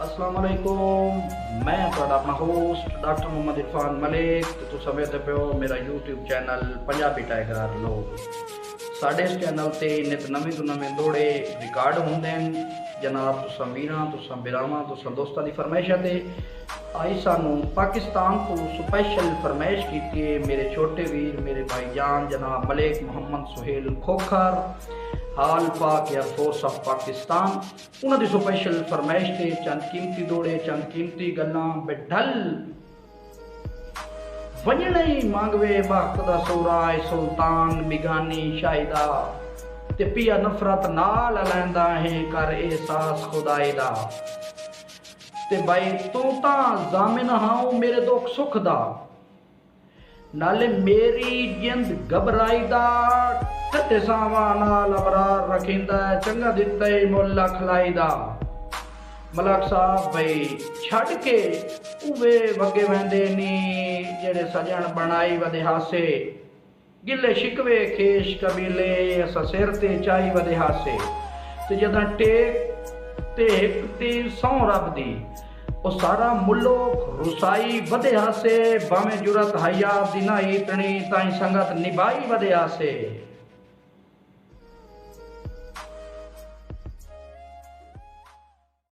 अस्सलाम वालेकुम। मैं ਤੁਹਾਡਾ ਆਪਣਾ ਹੋਸਟ ਡਾਕਟਰ ਮੁਹੰਮਦ ਇਰਫਾਨ ਮਲਿਕ ਤੇ ਤੁਸੀਂ ਸਮਝਦੇ ਪਿਓ ਮੇਰਾ YouTube ਚੈਨਲ ਪੰਜਾਬੀ ਟਾਈਗਰ ਲੋਗ। ਸਾਡੇ ਇਸ ਚੈਨਲ ਤੇ ਨਿਤ ਨਵੇਂ ਤੋਂ ਨਵੇਂ ਦੋੜੇ ਰਿਕਾਰਡ ਹੁੰਦੇ ਹਨ। ਜਨਾਬ ਤੁਸੀਂ ਮੀਰਾਂ ਤੁਸੀਂ ਬਿਰਾਵਾਂ ਤੁਸੀਂ ਦੋਸਤਾਂ ਦੀ ਫਰਮਾਇਸ਼ਾਂ ਤੇ ਆਈ ਸਾਨੂੰ ਪਾਕਿस्तान ਤੋਂ ਸਪੈਸ਼ਲ ਫਰਮਾਇਸ਼ ਕੀਤੀ ਹੈ ਮੇਰੇ ਛੋਟੇ ਵੀਰ ਮੇਰੇ ਭਾਈਜਾਨ ਜਨਾਬ ਮਲਿਕ ਮੁਹੰਮਦ ਸੁਹੇਲ खोखर हाल पाक एयरफोर्स ऑफ पाकिस्तान उन्होंने स्पेशल फरमाइश से चंद कीमती दौड़े चंद कीमती गल्लां बेढल वजन ही मांगवे वक्त दा सोराय सुल्तान बिगानी शाहिदा ते पिया नफरत नाल लैंदा है कर एहसास खुदाई दा ते भाई तू तां जामिन हाओ मेरे दुख सुख दा नाले मेरी जिंद घबराई दा ते सावा नाल अबरार रखिंदा चंगा दिता ही मुल्ला खलाई दा मलक साहब भाई छड़ के उवे वगे वेंदे नी जेड़े सजन बनाई वदे हासे गिले शिकवे खेश कबीले असा सिर ते चाई वदे हासे ते जदा टेक ते एक तीर सौ रब दी ओ सारा मुल्क रुसाई वदे हासे बामे जुरत हया दी ना इतनी ताई संगत निभाई वदे हासे